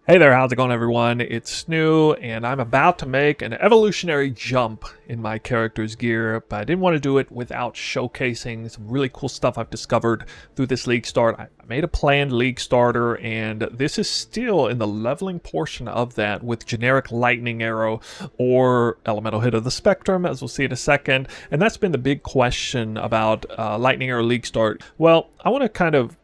Hey there, how's it going everyone? It's Snoo, and I'm about to make an evolutionary jump in my character's gear, but I didn't want to do it without showcasing some really cool stuff I've discovered through this league start. I made a planned league starter, and this is still in the leveling portion of that with generic lightning arrow or elemental hit of the spectrum, as we'll see in a second. And that's been the big question about lightning arrow league start. Well, I want to kind of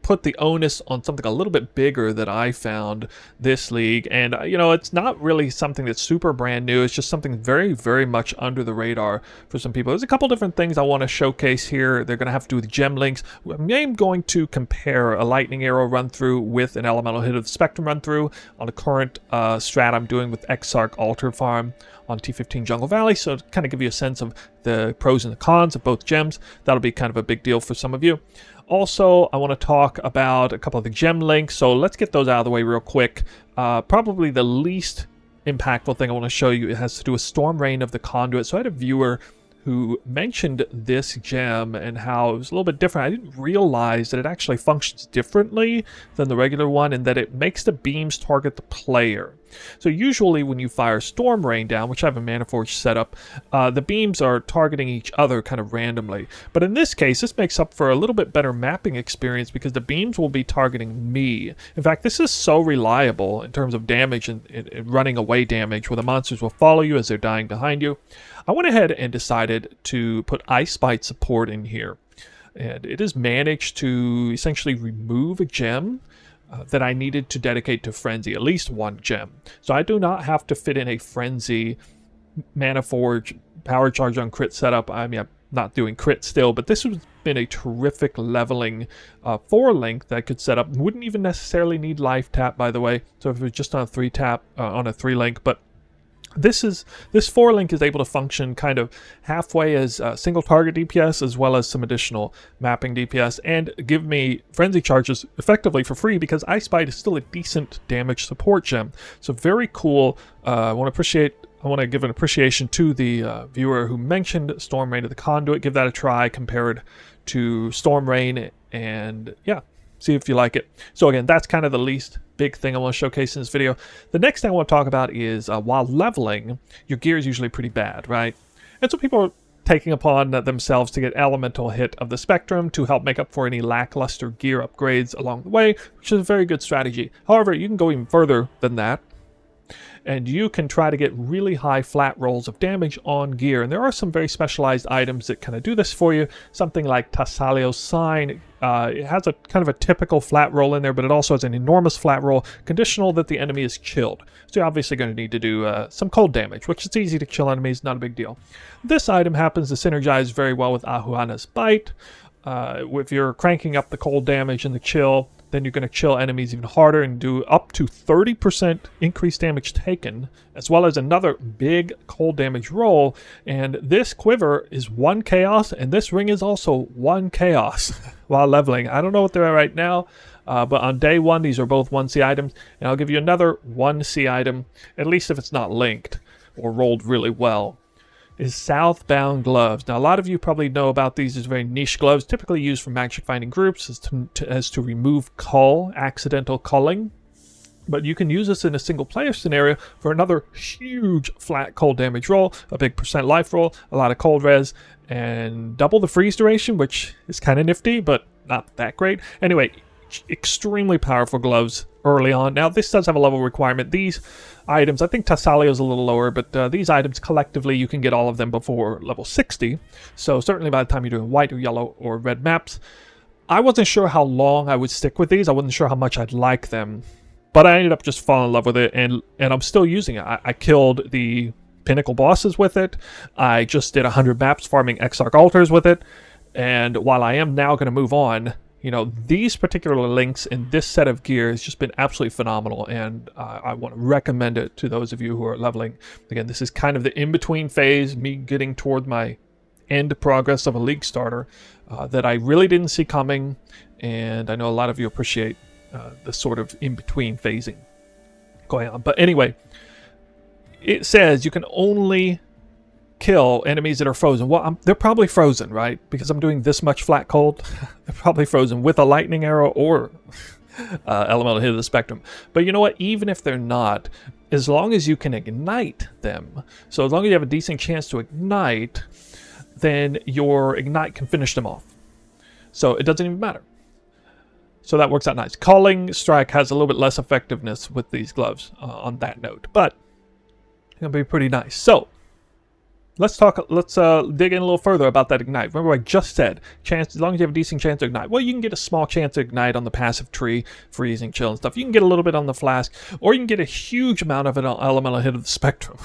put the onus on something a little bit bigger that I found this league. And, it's not really something that's super brand new. It's just something very, very much under the radar for some people. There's a couple different things I want to showcase here. They're going to have to do with gem links. I'm going to compare a lightning arrow run through with an elemental hit of the spectrum run through on the current strat I'm doing with Exarch Altar Farm on T15 Jungle Valley. So to kind of give you a sense of the pros and the cons of both gems, that'll be kind of a big deal for some of you. Also, I want to talk about a couple of the gem links, so let's get those out of the way real quick. Probably the least impactful thing I want to show you, it has to do with Storm Rain of the Conduit. So I had a viewer who mentioned this gem and how it was a little bit different. I didn't realize that it actually functions differently than the regular one and that it makes the beams target the player. So usually when you fire Storm Rain down, which I have a Mana Forge set up, the beams are targeting each other kind of randomly. But in this case, this makes up for a little bit better mapping experience because the beams will be targeting me. In fact, this is so reliable in terms of damage and running away damage, where the monsters will follow you as they're dying behind you. I went ahead and decided to put Ice Bite support in here. And it has managed to essentially remove a gem that I needed to dedicate to Frenzy, at least one gem. So I do not have to fit in a Frenzy, Mana Forge, Power Charge on crit setup. I mean, I'm not doing crit still, but this has been a terrific leveling 4-link that I could set up. Wouldn't even necessarily need life tap, by the way. So if it was just on a 3-tap, on a 3-link, but this 4-link is able to function kind of halfway as single target DPS as well as some additional mapping DPS and give me frenzy charges effectively for free because Ice Bite is still a decent damage support gem. So very cool. I want to give an appreciation to the viewer who mentioned Storm Rain of the Conduit. Give that a try compared to Storm Rain, and yeah, see if you like it. So again, that's kind of the least big thing I want to showcase in this video. The next thing I want to talk about is while leveling, your gear is usually pretty bad, right? And so people are taking upon themselves to get elemental hit of the spectrum to help make up for any lackluster gear upgrades along the way, which is a very good strategy. However, you can go even further than that, and you can try to get really high flat rolls of damage on gear. And there are some very specialized items that kind of do this for you. Something like Tassalio's Sign. It has a kind of a typical flat roll in there, but it also has an enormous flat roll, conditional that the enemy is chilled. So you're obviously going to need to do some cold damage, which is easy to chill enemies, not a big deal. This item happens to synergize very well with Ahuana's Bite. If you're cranking up the cold damage and the chill, then you're going to chill enemies even harder and do up to 30% increased damage taken, as well as another big cold damage roll. And this quiver is 1 chaos, and this ring is also 1 chaos while leveling. I don't know what they're at right now, but on day 1, these are both 1C items, and I'll give you another 1C item, at least if it's not linked or rolled really well, is Southbound Gloves. Now, a lot of you probably know about these as very niche gloves, typically used for magic finding groups as to remove cull, accidental culling. But you can use this in a single player scenario for another huge flat cold damage roll, a big % life roll, a lot of cold res, and double the freeze duration, which is kind of nifty, but not that great. Anyway, extremely powerful gloves early on. Now, this does have a level requirement. These items, I think Tassalio is a little lower, but these items collectively, you can get all of them before level 60. So certainly by the time you're doing white or yellow or red maps, I wasn't sure how long I would stick with these. I wasn't sure how much I'd like them, but I ended up just falling in love with it, and I'm still using it. I killed the pinnacle bosses with it. I just did 100 maps farming Exarch Altars with it, and while I am now going to move on, these particular links in this set of gear has just been absolutely phenomenal, and I want to recommend it to those of you who are leveling. Again, this is kind of the in-between phase, me getting toward my end progress of a league starter that I really didn't see coming, and I know a lot of you appreciate the sort of in-between phasing going on. But anyway, it says you can only kill enemies that are frozen. Well, they're probably frozen, right? Because I'm doing this much flat cold. They're probably frozen with a lightning arrow or elemental hit of the spectrum. But you know what? Even if they're not, as long as you can ignite them, so as long as you have a decent chance to ignite, then your ignite can finish them off. So it doesn't even matter. So that works out nice. Calling Strike has a little bit less effectiveness with these gloves on that note, but it'll be pretty nice. So let's dig in a little further about that ignite. Remember I just said, chance, as long as you have a decent chance to ignite. Well, you can get a small chance to ignite on the passive tree, freezing, chill, and stuff. You can get a little bit on the flask, or you can get a huge amount of an elemental hit of the spectrum.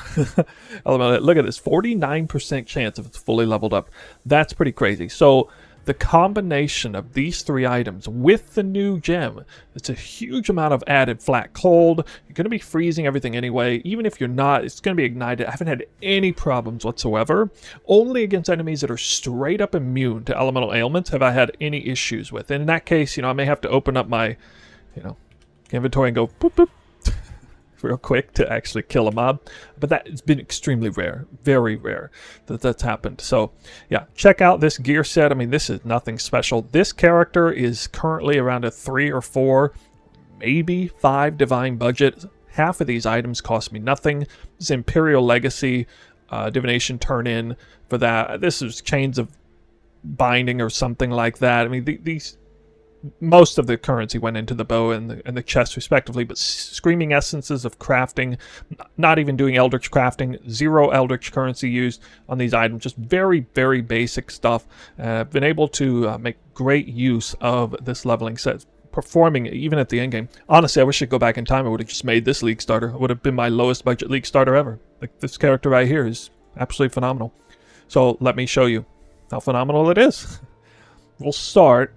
Elemental hit. Look at this, 49% chance if it's fully leveled up. That's pretty crazy. So the combination of these three items with the new gem, it's a huge amount of added flat cold. You're going to be freezing everything anyway. Even if you're not, it's going to be ignited. I haven't had any problems whatsoever. Only against enemies that are straight up immune to elemental ailments have I had any issues with. And in that case, I may have to open up my, inventory and go boop, boop, real quick to actually kill a mob, but that's been extremely rare, very rare that's happened. So yeah, check out this gear set. I mean, this is nothing special. This character is currently around a 3 or 4, maybe 5 divine budget. Half of these items cost me nothing. This Imperial Legacy divination turn in for that. This is Chains of Binding or something like that. I mean, these most of the currency went into the bow and the chest respectively, but Screaming Essences of crafting, not even doing Eldritch crafting, 0 Eldritch currency used on these items, just very, very basic stuff. I've been able to make great use of this leveling set, performing even at the end game. Honestly, I wish I could go back in time. I would have just made this League starter. It would have been my lowest budget League starter ever. Like, this character right here is absolutely phenomenal. So let me show you how phenomenal it is. We'll start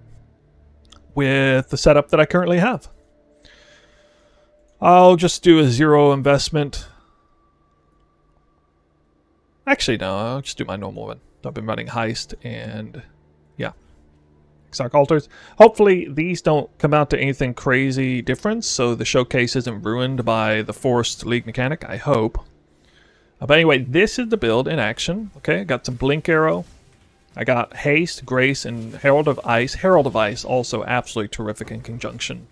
with the setup that I currently have. I'll just do a 0 investment. Actually, no, I'll just do my normal one. I've been running Heist and yeah, Exarch Altars. Hopefully these don't come out to anything crazy different, so the showcase isn't ruined by the forced League mechanic, I hope. But anyway, this is the build in action. Okay, I got some Blink Arrow. I got Haste, Grace, and Herald of Ice. Herald of Ice also absolutely terrific in conjunction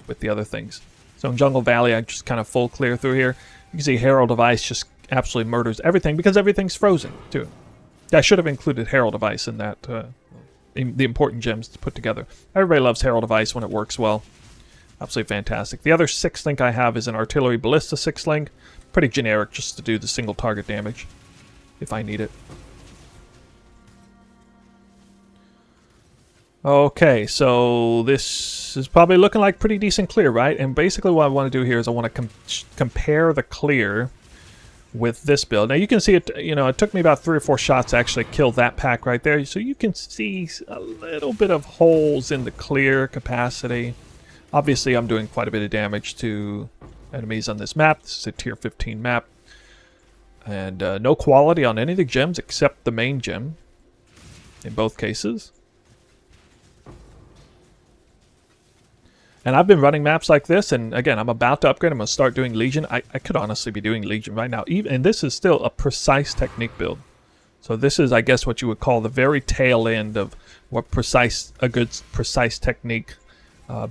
with the other things. So in Jungle Valley, I just kind of full clear through here. You can see Herald of Ice just absolutely murders everything because everything's frozen, too. I should have included Herald of Ice in that, the important gems to put together. Everybody loves Herald of Ice when it works well. Absolutely fantastic. The other 6-link I have is an Artillery Ballista 6-link. Pretty generic, just to do the single target damage, if I need it. Okay, so this is probably looking like pretty decent clear, right? And basically what I want to do here is I want to compare the clear with this build. Now you can see it, it took me about 3 or 4 shots to actually kill that pack right there. So you can see a little bit of holes in the clear capacity. Obviously I'm doing quite a bit of damage to enemies on this map. This is a tier 15 map. And no quality on any of the gems except the main gem in both cases. And I've been running maps like this, and again, I'm about to upgrade. I'm going to start doing Legion. I could honestly be doing Legion right now. And this is still a precise technique build. So this is, I guess, what you would call the very tail end of what a good precise technique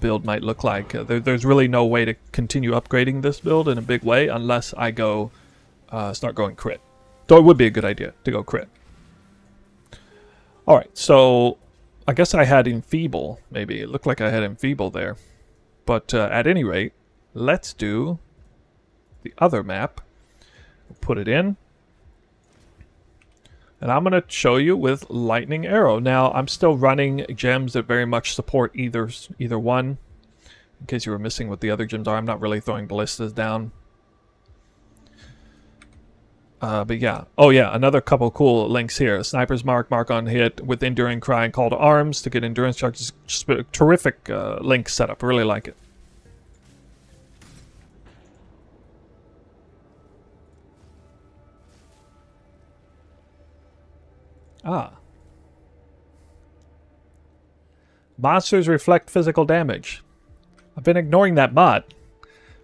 build might look like. There's really no way to continue upgrading this build in a big way unless I go start going crit. Though it would be a good idea to go crit. Alright, so I guess I had Enfeeble, maybe. It looked like I had Enfeeble there. But at any rate, let's do the other map. Put it in. And I'm going to show you with Lightning Arrow. Now, I'm still running gems that very much support either one. In case you were missing what the other gems are, I'm not really throwing ballistas down. But yeah. Oh yeah, another couple cool links here. Sniper's Mark, Mark on Hit, with Enduring Cry and Call to Arms to get endurance charges. Just a terrific link setup. I really like it. Monsters reflect physical damage. I've been ignoring that mod.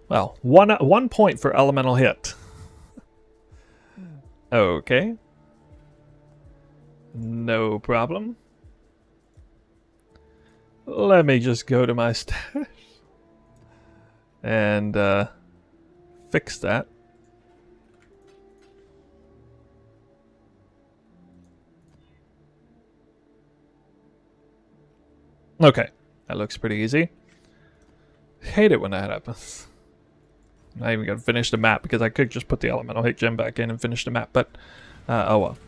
Well, one point for elemental hit. Okay. No problem. Let me just go to my stash. and fix that. Okay, that looks pretty easy. Hate it when that happens. I'm not even gonna finish the map because I could just put the elemental hit gem back in and finish the map, but oh well.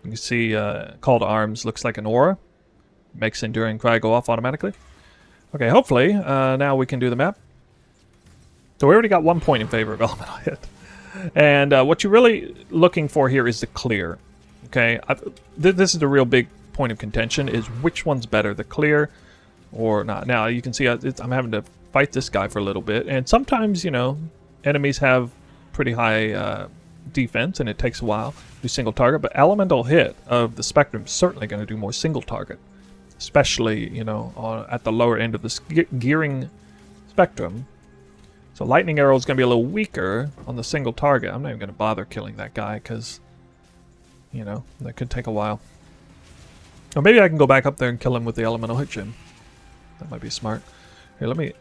You can see Call to Arms looks like an aura. Makes Enduring Cry go off automatically. Okay, hopefully now we can do the map. So we already got 1 point in favor of elemental hit. And what you're really looking for here is the clear. Okay, this is the real big point of contention, is which one's better, the clear or not. Now you can see I'm having to fight this guy for a little bit, and sometimes, you know, enemies have pretty high defense and it takes a while to do single target, but elemental hit of the spectrum is certainly going to do more single target, especially, you know, at the lower end of the gearing spectrum. So lightning arrow is going to be a little weaker on the single target. I'm not even going to bother killing that guy because, you know, that could take a while. Or maybe I can go back up there and kill him with the elemental hit gem. That might be smart. Here, let me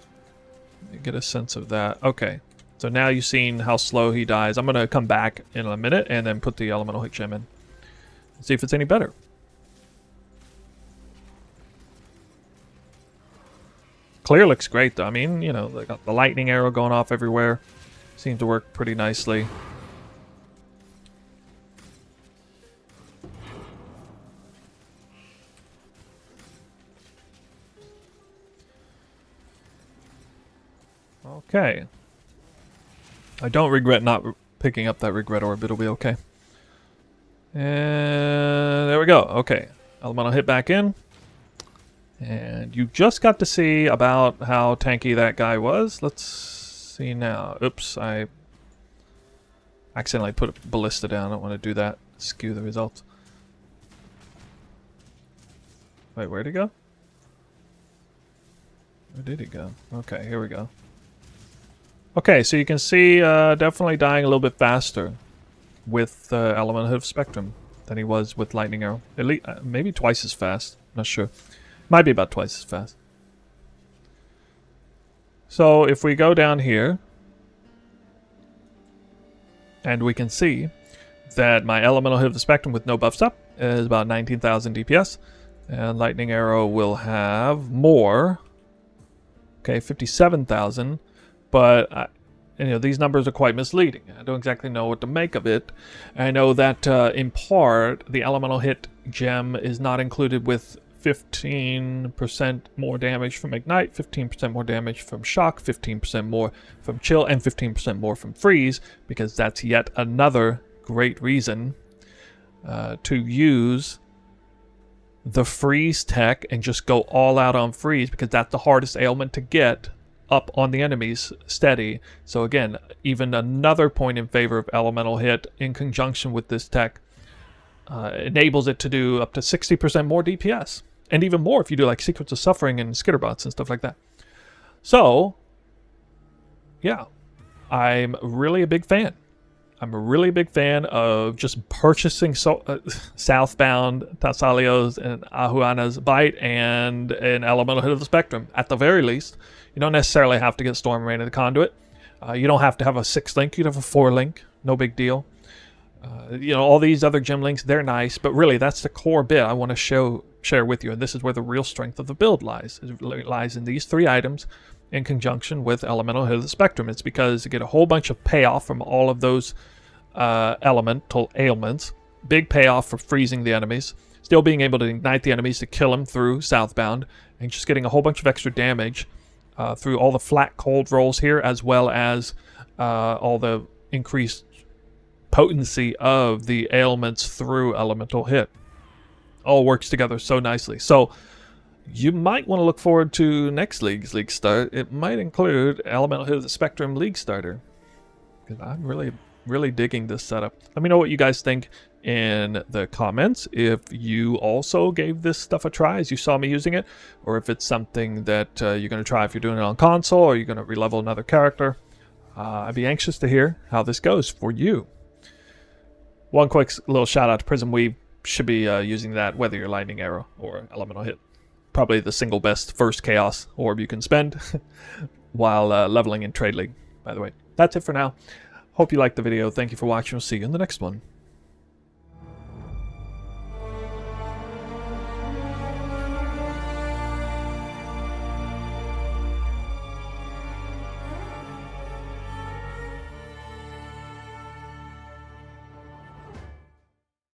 get a sense of that. Okay, so now you've seen how slow he dies. I'm going to come back in a minute and then put the elemental hit gem in. See if it's any better. Clear looks great though. I mean, you know, they got the lightning arrow going off everywhere. Seems to work pretty nicely. Okay. I don't regret not picking up that regret orb. It'll be okay. And there we go. Okay. Elemental hit back in. And you just got to see about how tanky that guy was. Let's see now. Oops, I accidentally put a ballista down. I don't want to do that. Skew the results. Wait, where'd he go? Where did he go? Okay, here we go. Okay, so you can see definitely dying a little bit faster with Elemental Hit of Spectrum than he was with Lightning Arrow. At least, maybe twice as fast. Not sure. Might be about twice as fast. So if we go down here, and we can see that my Elemental Hit of the Spectrum with no buffs up is about 19,000 DPS. And Lightning Arrow will have more. Okay, 57,000. But you know, these numbers are quite misleading. I don't exactly know what to make of it. I know that in part, the Elemental Hit gem is not included with 15% more damage from Ignite, 15% more damage from Shock, 15% more from Chill, and 15% more from Freeze, because that's yet another great reason to use the Freeze tech and just go all out on Freeze, because that's the hardest ailment to get up on the enemies steady. So again, even another point in favor of Elemental Hit in conjunction with this tech enables it to do up to 60% more DPS. And even more if you do like Secrets of Suffering and Skitterbots and stuff like that. So, yeah, I'm really a big fan. I'm a really big fan of just purchasing Southbound, Tasalios, and Ahuana's Bite and an Elemental Hit of the Spectrum. At the very least, you don't necessarily have to get Storm Rain and the Conduit. You don't have to have a 6-link. You'd have a 4-link. No big deal. You know, all these other gem links, they're nice, but really that's the core bit I want to share with you, and this is where the real strength of the build lies. It lies in these 3 items in conjunction with Elemental Hit of the Spectrum. It's because you get a whole bunch of payoff from all of those elemental ailments. Big payoff for freezing the enemies, still being able to ignite the enemies to kill them through Southbound, and just getting a whole bunch of extra damage through all the flat cold rolls here, as well as all the increased potency of the ailments through Elemental Hit. All works together so nicely. So you might want to look forward to next league's league start. It might include Elemental Hit of the Spectrum League Starter, because I'm really digging this setup. Let me know what you guys think in the comments. If you also gave this stuff a try as you saw me using it, or if it's something that you're going to try if you're doing it on console, or you're going to relevel another character. I'd be anxious to hear how this goes for you. One quick little shout out to Prism Weave. Should be using that whether you're Lightning Arrow or Elemental Hit. Probably the single best first Chaos orb you can spend. while leveling in Trade League, by the way. That's it for now. Hope you liked the video. Thank you for watching. We'll see you in the next one.